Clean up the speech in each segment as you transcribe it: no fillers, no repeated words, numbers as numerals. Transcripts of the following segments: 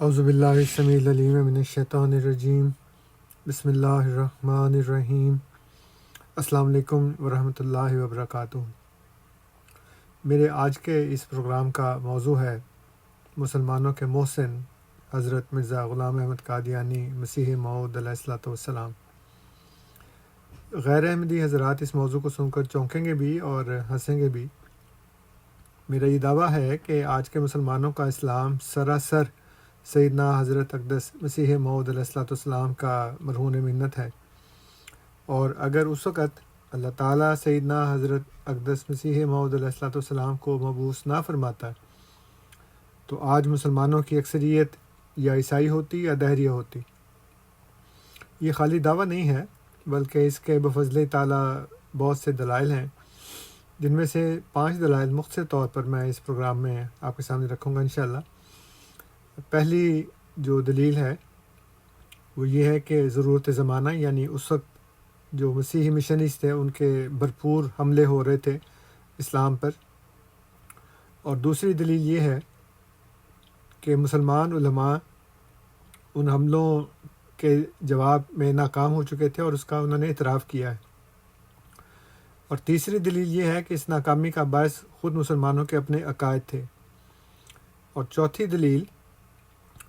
اعوذ باللہ السمیع العلیم من الشیطان الرجیم بسم اللہ الرحمن الرحیم۔ السلام علیکم ورحمۃ اللہ وبرکاتہ۔ میرے آج کے اس پروگرام کا موضوع ہے مسلمانوں کے محسن حضرت مرزا غلام احمد قادیانی مسیح موعود علیہ الصلوۃ والسلام۔ غیر احمدی حضرات اس موضوع کو سن کر چونکیں گے بھی اور ہنسیں گے بھی۔ میرا یہ دعویٰ ہے کہ آج کے مسلمانوں کا اسلام سراسر سیدنا حضرت اقدس مسیح موعود علیہ الصلوۃ والسلام کا مرہون منت ہے، اور اگر اس وقت اللہ تعالیٰ سیدنا حضرت اقدس مسیح موعود علیہ الصلوۃ والسلام کو مبعوث نہ فرماتا تو آج مسلمانوں کی اکثریت یا عیسائی ہوتی یا دہریہ ہوتی۔ یہ خالی دعویٰ نہیں ہے بلکہ اس کے بفضل تعالیٰ بہت سے دلائل ہیں، جن میں سے 5 دلائل مختصر طور پر میں اس پروگرام میں آپ کے سامنے رکھوں گا انشاءاللہ۔ پہلی جو دلیل ہے وہ یہ ہے کہ ضرورت زمانہ، یعنی اس وقت جو مسیحی مشنریز تھے ان کے بھرپور حملے ہو رہے تھے اسلام پر۔ اور دوسری دلیل یہ ہے کہ مسلمان علماء ان حملوں کے جواب میں ناکام ہو چکے تھے اور اس کا انہوں نے اعتراف کیا ہے۔ اور تیسری دلیل یہ ہے کہ اس ناکامی کا باعث خود مسلمانوں کے اپنے عقائد تھے۔ اور چوتھی دلیل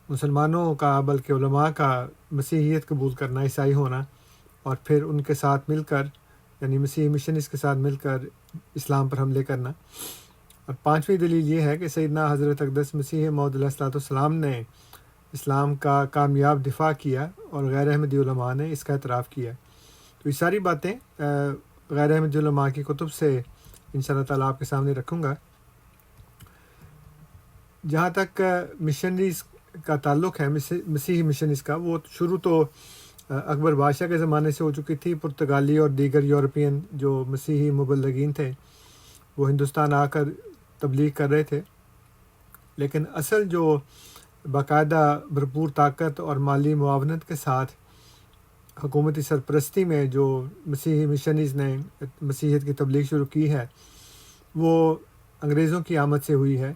مسلمانوں کا بلکہ علماء کا مسیحیت قبول کرنا، عیسائی ہونا، اور پھر ان کے ساتھ مل کر یعنی مسیحی مشنریز کے ساتھ مل کر اسلام پر حملے کرنا۔ اور 5ویں دلیل یہ ہے کہ سیدنا حضرت اقدس مسیح موعود علیہ الصلوۃ والسلام نے اسلام کا کامیاب دفاع کیا اور غیر احمدی علماء نے اس کا اعتراف کیا۔ تو یہ ساری باتیں غیر احمدی علماء کی کتب سے انشاءاللہ تعالیٰ آپ کے سامنے رکھوں گا۔ جہاں تک مشنریز کا تعلق ہے، مسیحی مشنریز کا، وہ شروع تو اکبر بادشاہ کے زمانے سے ہو چکی تھی۔ پرتگالی اور دیگر یورپین جو مسیحی مبلغین تھے وہ ہندوستان آ کر تبلیغ کر رہے تھے، لیکن اصل جو باقاعدہ بھرپور طاقت اور مالی معاونت کے ساتھ حکومتی سرپرستی میں جو مسیحی مشنریز نے مسیحیت کی تبلیغ شروع کی ہے وہ انگریزوں کی آمد سے ہوئی ہے،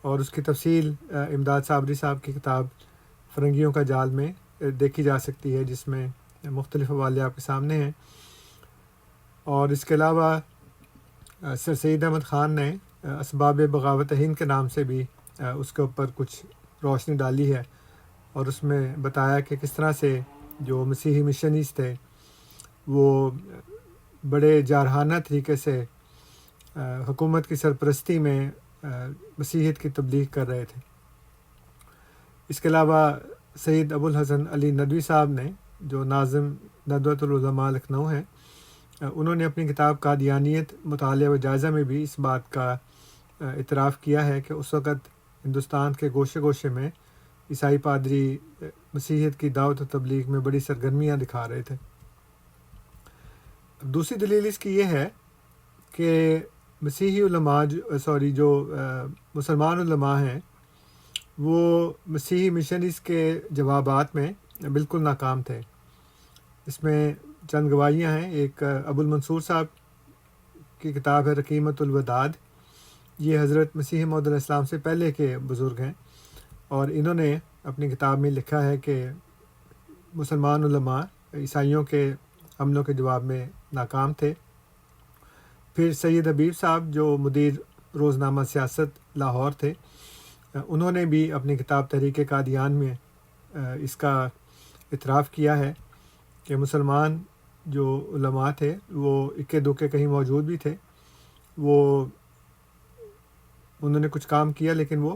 اور اس کی تفصیل امداد صابری صاحب کی کتاب فرنگیوں کا جال میں دیکھی جا سکتی ہے، جس میں مختلف حوالے آپ کے سامنے ہیں۔ اور اس کے علاوہ سر سید احمد خان نے اسباب بغاوت ہند کے نام سے بھی اس کے اوپر کچھ روشنی ڈالی ہے، اور اس میں بتایا کہ کس طرح سے جو مسیحی مشنریز تھے وہ بڑے جارحانہ طریقے سے حکومت کی سرپرستی میں مسیحیت کی تبلیغ کر رہے تھے۔ اس کے علاوہ سید ابو الحسن علی ندوی صاحب نے جو ناظم ندوۃ العلماء لکھنؤ ہیں، انہوں نے اپنی کتاب قادیانیت مطالعہ و جائزہ میں بھی اس بات کا اعتراف کیا ہے کہ اس وقت ہندوستان کے گوشے گوشے میں عیسائی پادری مسیحیت کی دعوت و تبلیغ میں بڑی سرگرمیاں دکھا رہے تھے۔ دوسری دلیل اس کی یہ ہے کہ مسیحی علماء جو مسلمان علماء ہیں وہ مسیحی مشنریز کے جوابات میں بالکل ناکام تھے۔ اس میں چند گواہیاں ہیں۔ ایک ابو المنصور صاحب کی کتاب ہے رقیمۃ الوداد۔ یہ حضرت مسیح موعود علیہ السلام سے پہلے کے بزرگ ہیں، اور انہوں نے اپنی کتاب میں لکھا ہے کہ مسلمان علماء عیسائیوں کے حملوں کے جواب میں ناکام تھے۔ پھر سید حبیب صاحب جو مدیر روزنامہ سیاست لاہور تھے، انہوں نے بھی اپنی کتاب تحریک قادیان میں اس کا اعتراف کیا ہے کہ مسلمان جو علماء تھے وہ اکے دکے کہیں موجود بھی تھے، وہ انہوں نے کچھ کام کیا لیکن وہ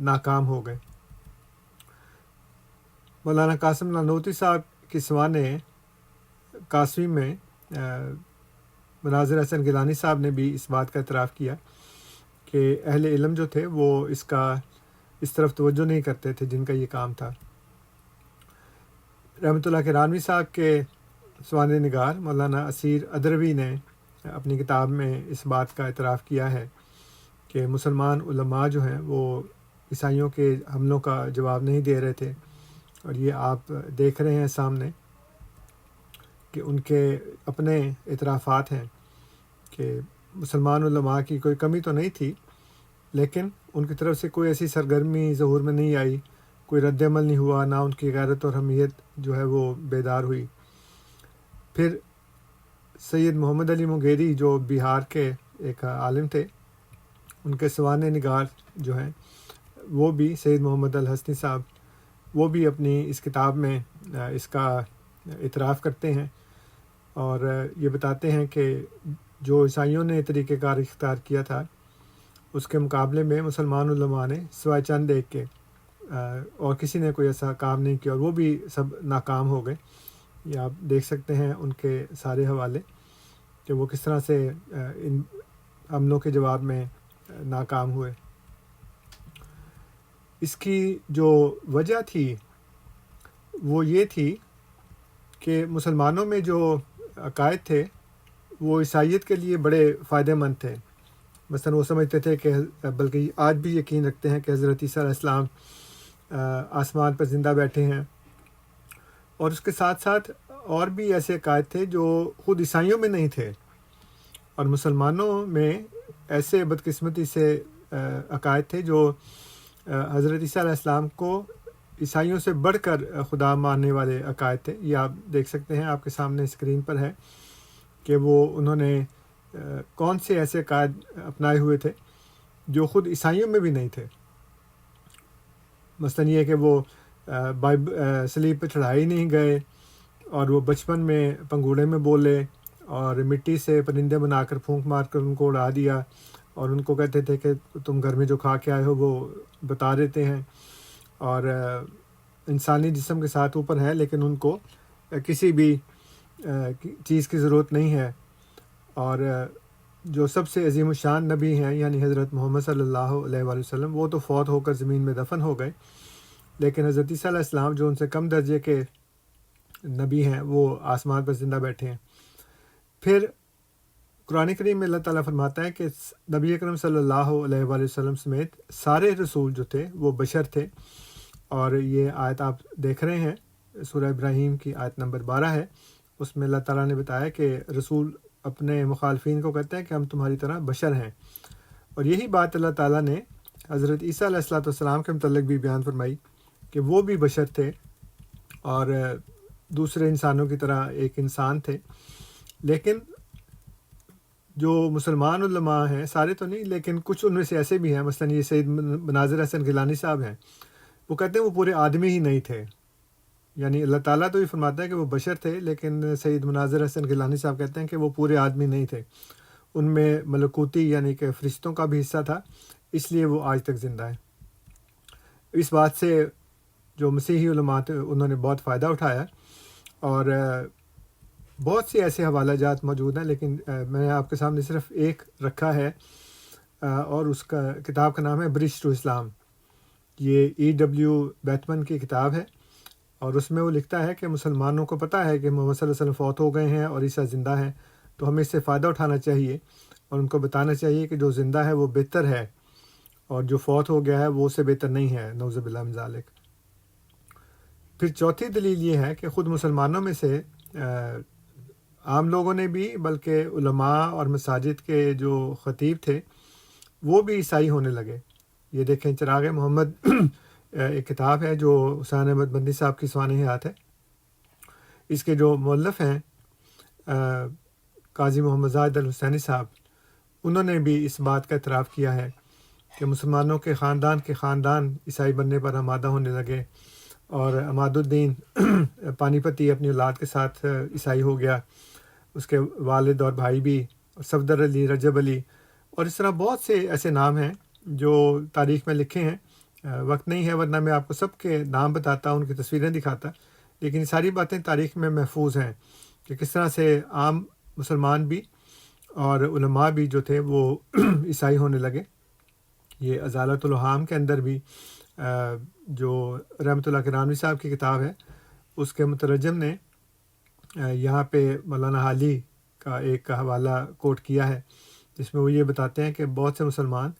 ناکام ہو گئے۔ مولانا قاسم نانوتوی صاحب کی سوانح قاسمی میں مناظر حسن گیلانی صاحب نے بھی اس بات کا اعتراف کیا کہ اہل علم جو تھے وہ اس طرف توجہ نہیں کرتے تھے جن کا یہ کام تھا۔ رحمۃ اللہ کرانوی صاحب کے سوانح نگار مولانا اسیر ادروی نے اپنی کتاب میں اس بات کا اعتراف کیا ہے کہ مسلمان علماء جو ہیں وہ عیسائیوں کے حملوں کا جواب نہیں دے رہے تھے، اور یہ آپ دیکھ رہے ہیں سامنے کہ ان کے اپنے اعترافات ہیں کہ مسلمان علماء کی کوئی کمی تو نہیں تھی، لیکن ان کی طرف سے کوئی ایسی سرگرمی ظہور میں نہیں آئی کوئی رد عمل نہیں ہوا، نہ ان کی غیرت اور حمیت جو ہے وہ بیدار ہوئی۔ پھر سید محمد علی منگیری جو بہار کے ایک عالم تھے، ان کے سوانح نگار جو ہیں وہ بھی سید محمد الحسنی صاحب، وہ بھی اپنی اس کتاب میں اس کا اعتراف کرتے ہیں اور یہ بتاتے ہیں کہ جو عیسائیوں نے طریقہ کار اختیار کیا تھا اس کے مقابلے میں مسلمان علماء نے سوائے چند ایک کے اور کسی نے کوئی ایسا کام نہیں کیا، اور وہ بھی سب ناکام ہو گئے۔ یہ آپ دیکھ سکتے ہیں ان کے سارے حوالے کہ وہ کس طرح سے ان حملوں کے جواب میں ناکام ہوئے۔ اس کی جو وجہ تھی وہ یہ تھی کہ مسلمانوں میں جو عقائد تھے وہ عیسائیت کے لیے بڑے فائدہ مند تھے۔ مثلا وہ سمجھتے تھے کہ بلکہ آج بھی یقین رکھتے ہیں کہ حضرت عیسیٰ علیہ السلام آسمان پر زندہ بیٹھے ہیں، اور اس کے ساتھ ساتھ اور بھی ایسے عقائد تھے جو خود عیسائیوں میں نہیں تھے، اور مسلمانوں میں ایسے بدقسمتی سے عقائد تھے جو حضرت عیسیٰ علیہ السلام کو عیسائیوں سے بڑھ کر خدا ماننے والے عقائد تھے۔ یہ آپ دیکھ سکتے ہیں، آپ کے سامنے اسکرین پر ہے کہ وہ انہوں نے کون سے ایسے عقائد اپنائے ہوئے تھے جو خود عیسائیوں میں بھی نہیں تھے۔ مثلاً یہ کہ وہ صلیب پہ چڑھائے نہیں گئے، اور وہ بچپن میں پنگوڑے میں بولے، اور مٹی سے پرندے بنا کر پھونک مار کر ان کو اڑا دیا، اور ان کو کہتے تھے کہ تم گھر میں جو کھا کے آئے ہو وہ بتا دیتے ہیں، اور انسانی جسم کے ساتھ اوپر ہے لیکن ان کو کسی بھی چیز کی ضرورت نہیں ہے، اور جو سب سے عظیم الشان نبی ہیں یعنی حضرت محمد صلی اللہ علیہ وآلہ وسلم، وہ تو فوت ہو کر زمین میں دفن ہو گئے، لیکن حضرت عیسیٰ علیہ السلام جو ان سے کم درجے کے نبی ہیں وہ آسمان پر زندہ بیٹھے ہیں۔ پھر قرآن کریم میں اللہ تعالیٰ فرماتا ہے کہ نبی اکرم صلی اللہ علیہ وآلہ وسلم سمیت سارے رسول جو تھے وہ بشر تھے، اور یہ آیت آپ دیکھ رہے ہیں سورہ ابراہیم کی آیت نمبر 12 ہے، اس میں اللہ تعالیٰ نے بتایا کہ رسول اپنے مخالفین کو کہتے ہیں کہ ہم تمہاری طرح بشر ہیں، اور یہی بات اللہ تعالیٰ نے حضرت عیسیٰ علیہ السلام کے متعلق بھی بیان فرمائی کہ وہ بھی بشر تھے اور دوسرے انسانوں کی طرح ایک انسان تھے۔ لیکن جو مسلمان علماء ہیں، سارے تو نہیں لیکن کچھ ان میں سے ایسے بھی ہیں، مثلا یہ سید مناظر حسن گیلانی صاحب ہیں، وہ کہتے ہیں وہ پورے آدمی ہی نہیں تھے، یعنی اللہ تعالیٰ تو یہ فرماتا ہے کہ وہ بشر تھے، لیکن سید مناظر حسن گیلانی صاحب کہتے ہیں کہ وہ پورے آدمی نہیں تھے، ان میں ملکوتی یعنی کہ فرشتوں کا بھی حصہ تھا، اس لیے وہ آج تک زندہ ہیں۔ اس بات سے جو مسیحی علماء تھے انہوں نے بہت فائدہ اٹھایا، اور بہت سے ایسے حوالہ جات موجود ہیں، لیکن میں نے آپ کے سامنے صرف ایک رکھا ہے، اور اس کا کتاب کا نام ہے برج ٹو اسلام۔ یہ EW بیتمن کی کتاب ہے، اور اس میں وہ لکھتا ہے کہ مسلمانوں کو پتہ ہے کہ محمد صلی اللہ علیہ وسلم فوت ہو گئے ہیں اور عیسیٰ زندہ ہیں، تو ہمیں اس سے فائدہ اٹھانا چاہیے اور ان کو بتانا چاہیے کہ جو زندہ ہے وہ بہتر ہے، اور جو فوت ہو گیا ہے وہ اس سے بہتر نہیں ہے، نعوذ باللہ من ذالک۔ پھر چوتھی دلیل یہ ہے کہ خود مسلمانوں میں سے عام لوگوں نے بھی، بلکہ علماء اور مساجد کے جو خطیب تھے وہ بھی عیسائی ہونے لگے۔ یہ دیکھیں چراغ محمد ایک کتاب ہے جو حسین احمد بندی صاحب کی سوانح حیات ہے، اس کے جو مؤلف ہیں قاضی محمد زاہد الحسینی صاحب، انہوں نے بھی اس بات کا اعتراف کیا ہے کہ مسلمانوں کے خاندان عیسائی بننے پر آمادہ ہونے لگے، اور عماد الدین پانی پتی اپنی اولاد کے ساتھ عیسائی ہو گیا، اس کے والد اور بھائی بھی، اور صفدر علی، رجب علی، اور اس طرح بہت سے ایسے نام ہیں جو تاریخ میں لکھے ہیں۔ وقت نہیں ہے ورنہ میں آپ کو سب کے نام بتاتا، ان کی تصویریں دکھاتا، لیکن یہ ساری باتیں تاریخ میں محفوظ ہیں کہ کس طرح سے عام مسلمان بھی اور علماء بھی جو تھے وہ عیسائی ہونے لگے۔ یہ ازالۃ الوہام کے اندر بھی جو رحمۃ اللہ کرامی صاحب کی کتاب ہے، اس کے مترجم نے یہاں پہ مولانا حالی کا ایک حوالہ کوٹ کیا ہے، جس میں وہ یہ بتاتے ہیں کہ بہت سے مسلمان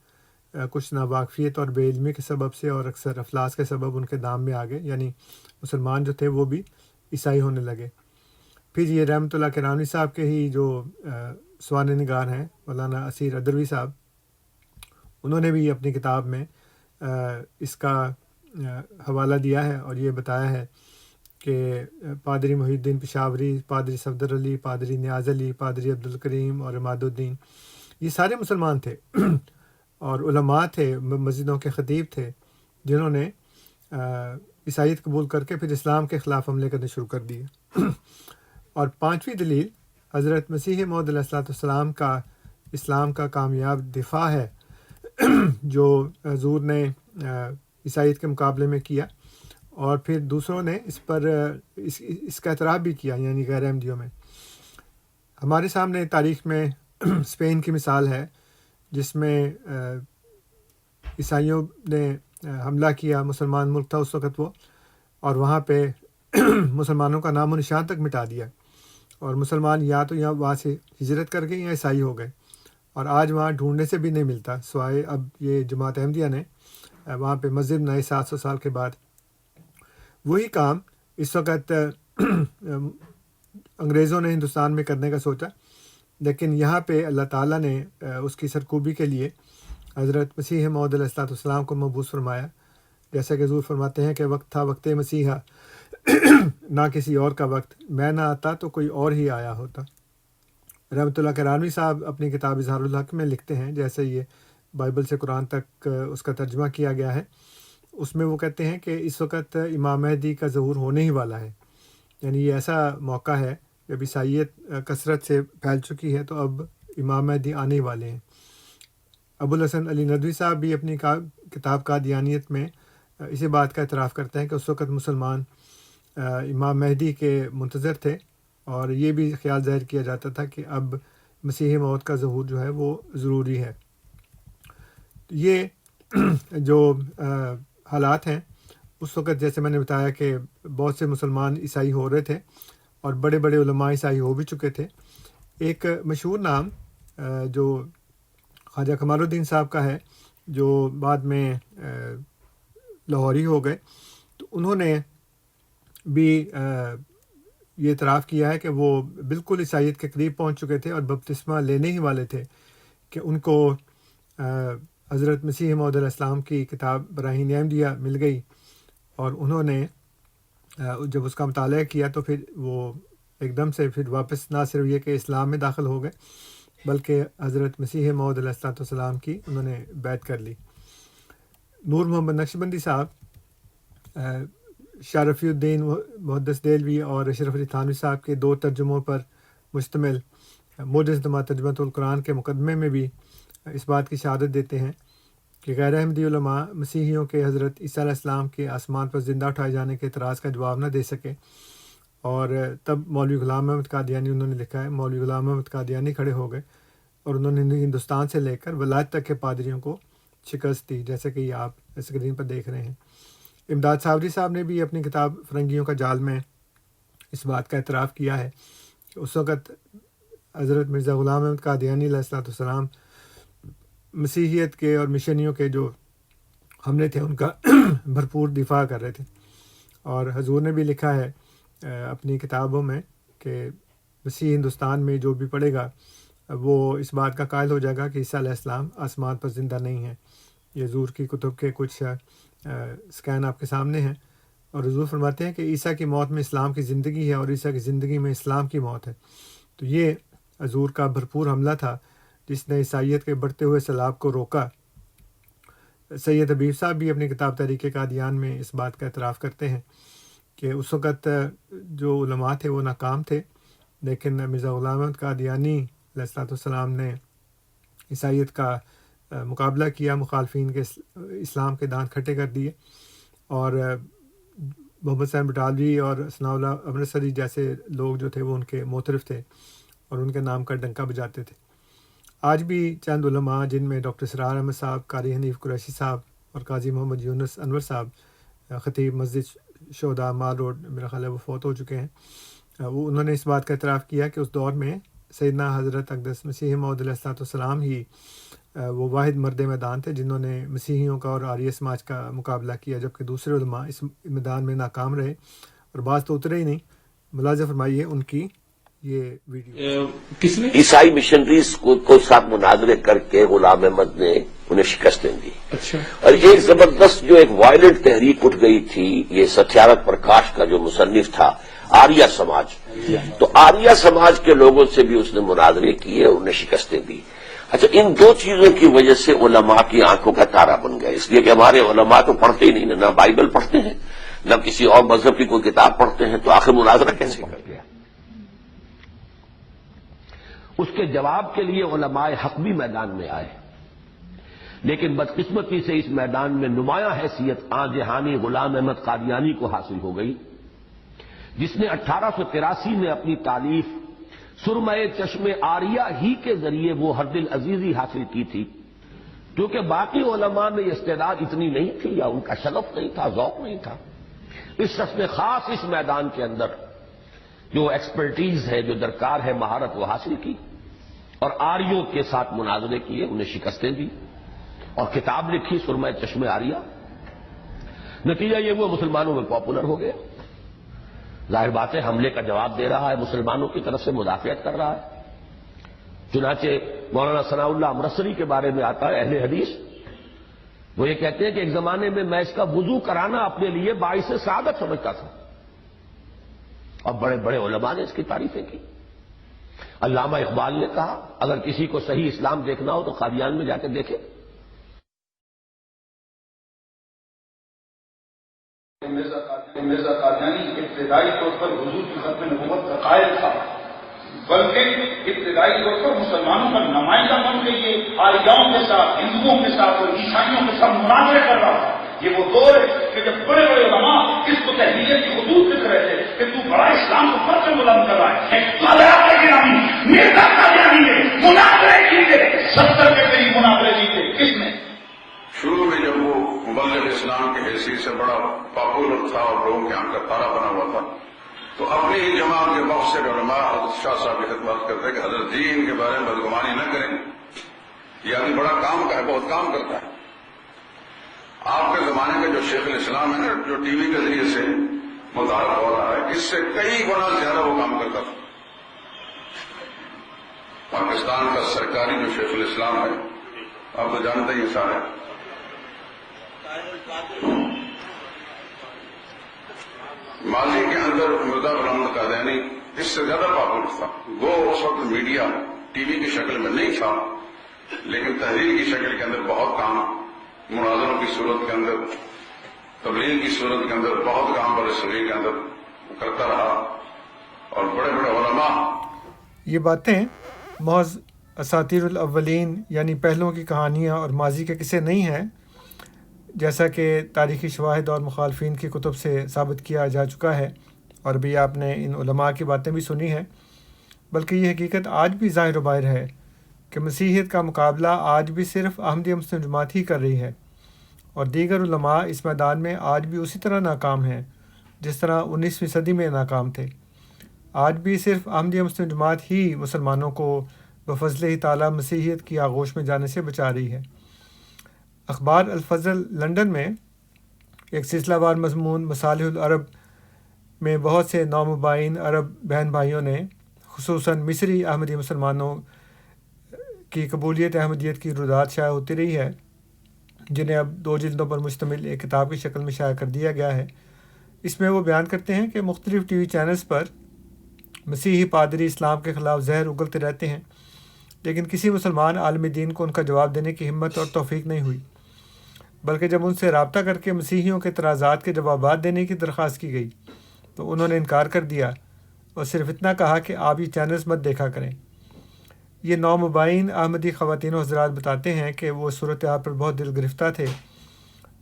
کچھ ناواقفیت اور بے علمی کے سبب سے اور اکثر افلاس کے سبب ان کے دام میں آ گئے، یعنی مسلمان جو تھے وہ بھی عیسائی ہونے لگے۔ پھر یہ رحمۃ اللہ کرامی صاحب کے ہی جو سوانح نگار ہیں مولانا اسیر ادروی صاحب، انہوں نے بھی اپنی کتاب میں اس کا حوالہ دیا ہے اور یہ بتایا ہے کہ پادری محی الدین پشاوری، پادری صفدر علی، پادری نیاز علی، پادری عبدالکریم اور عماد الدین، یہ سارے مسلمان تھے اور علماء تھے، مسجدوں کے خطیب تھے، جنہوں نے عیسائیت قبول کر کے پھر اسلام کے خلاف حملے کرنے شروع کر دیے۔ اور پانچویں دلیل حضرت مسیح موعود علیہ الصلوۃ والسلام کا اسلام کا کامیاب دفاع ہے جو حضور نے عیسائیت کے مقابلے میں کیا، اور پھر دوسروں نے اس پر اس کا اعتراف بھی کیا، یعنی غیر احمدیوں میں۔ ہمارے سامنے تاریخ میں اسپین کی مثال ہے، جس میں عیسائیوں نے حملہ کیا، مسلمان ملک تھا اس وقت وہ، اور وہاں پہ مسلمانوں کا نام و نشان تک مٹا دیا، اور مسلمان یا تو یہاں وہاں سے ہجرت کر گئے یا عیسائی ہو گئے، اور آج وہاں ڈھونڈنے سے بھی نہیں ملتا، سوائے اب یہ جماعت احمدیہ نے وہاں پہ مسجد بنائی 700 سال کے بعد۔ وہی کام اس وقت انگریزوں نے ہندوستان میں کرنے کا سوچا، لیکن یہاں پہ اللہ تعالیٰ نے اس کی سرکوبی کے لیے حضرت مسیح موعود علیہ الصلوۃ والسلام کو مبعوث فرمایا، جیسا کہ حضور فرماتے ہیں کہ وقت تھا وقت مسیحا، نہ کسی اور کا وقت، میں نہ آتا تو کوئی اور ہی آیا ہوتا۔ رحمۃ اللہ کرانوی صاحب اپنی کتاب اظہار الحق میں لکھتے ہیں، جیسے یہ بائبل سے قرآن تک اس کا ترجمہ کیا گیا ہے، اس میں وہ کہتے ہیں کہ اس وقت امام مہدی کا ظہور ہونے ہی والا ہے، یعنی یہ ایسا موقع ہے جب عیسائیت کثرت سے پھیل چکی ہے تو اب امام مہدی آنے ہی والے ہیں۔ ابو الحسن علی ندوی صاحب بھی اپنی کتاب قادیانیت میں اسی بات کا اعتراف کرتے ہیں کہ اس وقت مسلمان امام مہدی کے منتظر تھے، اور یہ بھی خیال ظاہر کیا جاتا تھا کہ اب مسیح موعود کا ظہور جو ہے وہ ضروری ہے۔ یہ جو حالات ہیں اس وقت، جیسے میں نے بتایا کہ بہت سے مسلمان عیسائی ہو رہے تھے اور بڑے بڑے علماء عیسائی ہو بھی چکے تھے۔ ایک مشہور نام جو خواجہ کمال الدین صاحب کا ہے، جو بعد میں لاہوری ہو گئے، تو انہوں نے بھی یہ اعتراف کیا ہے کہ وہ بالکل عیسائیت کے قریب پہنچ چکے تھے اور بپتسمہ لینے ہی والے تھے کہ ان کو حضرت مسیح موعود علیہ السلام کی کتاب براہین احمدیہ مل گئی، اور انہوں نے جب اس کا مطالعہ کیا تو پھر وہ ایک دم سے پھر واپس نہ صرف یہ کہ اسلام میں داخل ہو گئے، بلکہ حضرت مسیح موعود علیہ الصلوۃ والسلام کی انہوں نے بیعت کر لی۔ نور محمد نقشبندی صاحب شاہ رفیع الدین محدث دہلوی اور اشرف علی تھانوی صاحب کے 2 ترجموں پر مشتمل موجزنامہ ترجمۃ القرآن کے مقدمے میں بھی اس بات کی شہادت دیتے ہیں کہ غیر احمدی علماء مسیحیوں کے حضرت عیسیٰ علیہ السلام کے آسمان پر زندہ اٹھائے جانے کے اعتراض کا جواب نہ دے سکے، اور تب مولوی غلام احمد قادیانی، انہوں نے لکھا ہے، مولوی غلام احمد قادیانی کھڑے ہو گئے اور انہوں نے ہندوستان سے لے کر ولایت تک کے پادریوں کو شکست دی، جیسے کہ یہ آپ اسکرین پر دیکھ رہے ہیں۔ امداد صابری صاحب نے بھی اپنی کتاب فرنگیوں کا جال میں اس بات کا اعتراف کیا ہے کہ اس وقت حضرت مرزا غلام احمد قادیانی علیہ الصلوۃ والسلام مسیحیت کے اور مشنیوں کے جو حملے تھے ان کا بھرپور دفاع کر رہے تھے، اور حضور نے بھی لکھا ہے اپنی کتابوں میں کہ مسیح ہندوستان میں جو بھی پڑھے گا وہ اس بات کا قائل ہو جائے گا کہ عیسیٰ علیہ السلام آسمان پر زندہ نہیں ہیں۔ یہ حضور کی کتب کے کچھ سکین آپ کے سامنے ہیں، اور حضور فرماتے ہیں کہ عیسیٰ کی موت میں اسلام کی زندگی ہے اور عیسیٰ کی زندگی میں اسلام کی موت ہے۔ تو یہ حضور کا بھرپور حملہ تھا جس نے عیسائیت کے بڑھتے ہوئے سیلاب کو روکا۔ سید حبیب صاحب بھی اپنی کتاب تحریک قادیان میں اس بات کا اعتراف کرتے ہیں کہ اس وقت جو علماء تھے وہ ناکام تھے، لیکن مرزا غلام احمد قادیانی علیہ الصلوۃ والسلام نے عیسائیت کا مقابلہ کیا، مخالفین کے اسلام کے دانت کھٹے کر دیے، اور محمد حسین بٹالوی اور ثناء اللہ امرتسری جیسے لوگ جو تھے وہ ان کے معترف تھے اور ان کے نام کا ڈنکا بجاتے تھے۔ آج بھی چند علماء جن میں ڈاکٹر اسرار احمد صاحب، قاری حنیف قریشی صاحب اور قاضی محمد یونس انور صاحب، خطیب مسجد شہداء مال روڈ، میرا خیال ہے وہ فوت ہو چکے ہیں، انہوں نے اس بات کا اعتراف کیا کہ اس دور میں سیدنا حضرت اقدس مسیح موعود علیہ الصلوۃ والسلام ہی وہ واحد مرد میدان تھے جنہوں نے مسیحیوں کا اور آریہ سماج کا مقابلہ کیا، جبکہ دوسرے علماء اس میدان میں ناکام رہے اور بعض تو اترے ہی نہیں۔ ملاحظہ فرمائیے ان کی یہ ویڈیو کس نے عیسائی مشنریز کو ساتھ مناظرے کر کے غلام احمد نے انہیں شکستیں دی. اچھا اور ایک زبردست جو ایک وائلنٹ تحریک اٹھ گئی تھی، یہ ستیارتھ پرکاش کا جو مصنف تھا، آریہ سماج، تو آریہ سماج کے لوگوں سے بھی اس نے مناظرے کیے اور انہیں شکستیں دی. اچھا، ان دو چیزوں کی وجہ سے علماء کی آنکھوں کا تارا بن گیا، اس لیے کہ ہمارے علماء تو پڑھتے ہی نہیں، نہ بائبل پڑھتے ہیں نہ کسی اور مذہب کی کوئی کتاب پڑھتے ہیں، تو آخر مناظرہ کیسے کر گیا؟ اس کے جواب کے لیے علماء حق بھی میدان میں آئے، لیکن بدقسمتی سے اس میدان میں نمایاں حیثیت جہانی غلام احمد قادیانی کو حاصل ہو گئی، جس نے 1883 میں اپنی تالیف سرمہ چشم آریہ ہی کے ذریعے وہ حرد العزیزی حاصل کی تھی، کیونکہ باقی علماء میں یہ استعداد اتنی نہیں تھی یا ان کا شغف نہیں تھا، ذوق نہیں تھا. اس شخص نے خاص اس میدان کے اندر جو ایکسپرٹیز ہے، جو درکار ہے، مہارت وہ حاصل کی اور آریوں کے ساتھ مناظرے کیے، انہیں شکستیں دی اور کتاب لکھی سرمہ چشم آریہ. نتیجہ یہ ہوا مسلمانوں میں پاپولر ہو گیا. ظاہر بات ہے حملے کا جواب دے رہا ہے، مسلمانوں کی طرف سے مدافعت کر رہا ہے. چنانچہ مولانا ثناء اللہ امرتسری کے بارے میں آتا ہے، اہل حدیث، وہ یہ کہتے ہیں کہ ایک زمانے میں میں اس کا وضو کرانا اپنے لیے باعث سعادت سمجھتا تھا، اور بڑے بڑے علماء نے اس کی تعریفیں کی. علامہ اقبال نے کہا اگر کسی کو صحیح اسلام دیکھنا ہو تو قادیان میں جا کے دیکھے. مرزا قادیانی ابتدائی طور پر حضور کی ختم نبوت کا قائل تھا، بلکہ ابتدائی طور پر مسلمانوں کا نمائندہ بن کے یہ آریاؤں کے ساتھ، ہندوؤں کے ساتھ اور عیسائیوں کے ساتھ مناظرے کر رہا تھا. یہ وہ دور ہے کہ جب بڑے بڑے علماء اس کو تحریریت کی حدود لکھ رہے تھے کہ تو بڑا اسلام کو پر بلند کر رہا ہے. مرزا قادیانی نے مناظرے کیے، 70 کے قریب مناظرے جیتے. کس نے؟ شروع میں جب وہ مبلغ اسلام کی حیثیت سے بڑا پاپولر تھا اور لوگوں کے یہاں کا تارا بنا ہوا تھا، تو اپنی ہی جماعت کے بہت سے علماء حضرت شاہ صاحب کی خدمات کرتے کہ حضرت جی ان کے بارے میں بدگمانی نہ کریں، یہ آدمی بڑا کام کا ہے، بہت کام کرتا ہے. آپ کے زمانے کا جو شیخ الاسلام ہے نا، جو ٹی وی کے ذریعے سے متعارف ہو رہا ہے، اس سے کئی گنا زیادہ وہ کام کرتا تھا. پاکستان کا سرکاری جو شیخ الاسلام ہے، آپ تو جانتے ہی سارے، ماضی کے اندر مرزا غلام احمد قادیانی اس سے زیادہ پاپولر تھا. وہ اس وقت میڈیا ٹی وی کی شکل میں نہیں تھا، لیکن تحریر کی شکل کے اندر بہت کام، مناظروں کی صورت کے اندر، تبلیغ کی صورت کے اندر بہت کام بر صغیر کے اندر کرتا رہا. اور بڑے بڑے علماء یہ باتیں محض اساطیر الاولین یعنی پہلوؤں کی کہانیاں اور ماضی کے قصے نہیں ہیں، جیسا کہ تاریخی شواہد اور مخالفین کی کتب سے ثابت کیا جا چکا ہے، اور بھی آپ نے ان علماء کی باتیں بھی سنی ہیں. بلکہ یہ حقیقت آج بھی ظاہر و باہر ہے کہ مسیحیت کا مقابلہ آج بھی صرف احمدیہ مسلم جماعت ہی کر رہی ہے، اور دیگر علماء اس میدان میں آج بھی اسی طرح ناکام ہیں جس طرح 19ویں صدی میں ناکام تھے. آج بھی صرف احمدیہ مسلم جماعت ہی مسلمانوں کو بفضلہ تعالیٰ مسیحیت کی آغوش میں جانے سے بچا رہی ہے. اخبار الفضل لندن میں ایک سلسلہ وار مضمون مصالح العرب میں بہت سے نومبائن عرب بہن بھائیوں نے خصوصاً مصری احمدی مسلمانوں کی قبولیت احمدیت کی رودات شائع ہوتی رہی ہے، جنہیں اب 2 جلدوں پر مشتمل ایک کتاب کی شکل میں شائع کر دیا گیا ہے. اس میں وہ بیان کرتے ہیں کہ مختلف ٹی وی چینلز پر مسیحی پادری اسلام کے خلاف زہر اگلتے رہتے ہیں، لیکن کسی مسلمان عالم دین کو ان کا جواب دینے کی ہمت اور توفیق نہیں ہوئی، بلکہ جب ان سے رابطہ کر کے مسیحیوں کے اعتراضات کے جوابات دینے کی درخواست کی گئی تو انہوں نے انکار کر دیا اور صرف اتنا کہا کہ آپ یہ چینلز مت دیکھا کریں. یہ نومبائن احمدی خواتین و حضرات بتاتے ہیں کہ وہ صورتحال پر بہت دل گرفتہ تھے،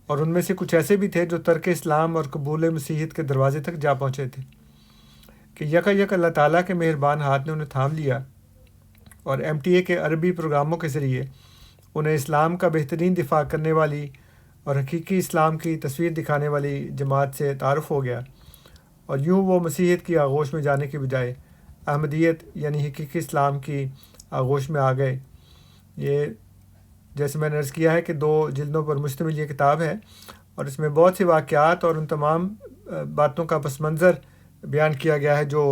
اور ان میں سے کچھ ایسے بھی تھے جو ترک اسلام اور قبول مسیحیت کے دروازے تک جا پہنچے تھے کہ یک اللہ تعالیٰ کے مہربان ہاتھ نے انہیں تھام لیا، اور MTA کے عربی پروگراموں کے ذریعے انہیں اسلام کا بہترین دفاع کرنے والی اور حقیقی اسلام کی تصویر دکھانے والی جماعت سے تعارف ہو گیا، اور یوں وہ مسیحیت کی آغوش میں جانے کی بجائے احمدیت یعنی حقیقی اسلام کی آغوش میں آ گئے. یہ جیسے میں نے عرض کیا ہے کہ 2 جلدوں پر مشتمل یہ کتاب ہے، اور اس میں بہت سے واقعات اور ان تمام باتوں کا پس منظر بیان کیا گیا ہے جو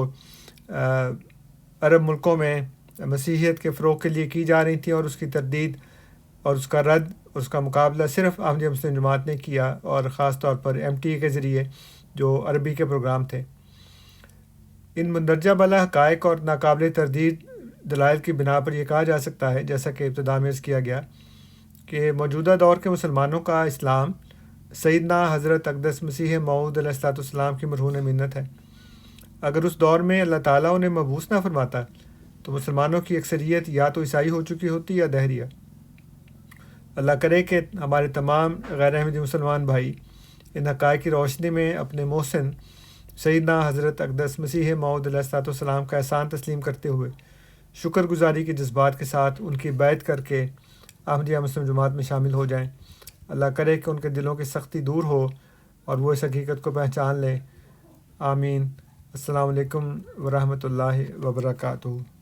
عرب ملکوں میں مسیحیت کے فروغ کے لیے کی جا رہی تھیں، اور اس کی تردید اور اس کا رد اور اس کا مقابلہ صرف احمدیہ مسلم جماعت نے کیا، اور خاص طور پر MTA کے ذریعے جو عربی کے پروگرام تھے۔ ان مندرجہ بالا حقائق اور ناقابل تردید دلائل کی بنا پر یہ کہا جا سکتا ہے، جیسا کہ ابتدا میں عرض کیا گیا، کہ موجودہ دور کے مسلمانوں کا اسلام سیدنا حضرت اقدس مسیح موعود علیہ الصلوۃ والسلام کی مرہون منت ہے۔ اگر اس دور میں اللہ تعالیٰ انہیں مبعوث نہ فرماتا تو مسلمانوں کی اکثریت یا تو عیسائی ہو چکی ہوتی یا دہریہ۔ اللہ کرے کہ ہمارے تمام غیر احمدی مسلمان بھائی ان حقائق کی روشنی میں اپنے محسن سیدنا حضرت اقدس مسیح موعود علیہ الصلوۃ والسلام کا احسان تسلیم کرتے ہوئے شکر گزاری کے جذبات کے ساتھ ان کی بیعت کر کے احمدیہ مسلم جماعت میں شامل ہو جائیں۔ اللہ کرے کہ ان کے دلوں کی سختی دور ہو اور وہ اس حقیقت کو پہچان لیں۔ آمین۔ السلام علیکم ورحمۃ اللہ وبرکاتہ۔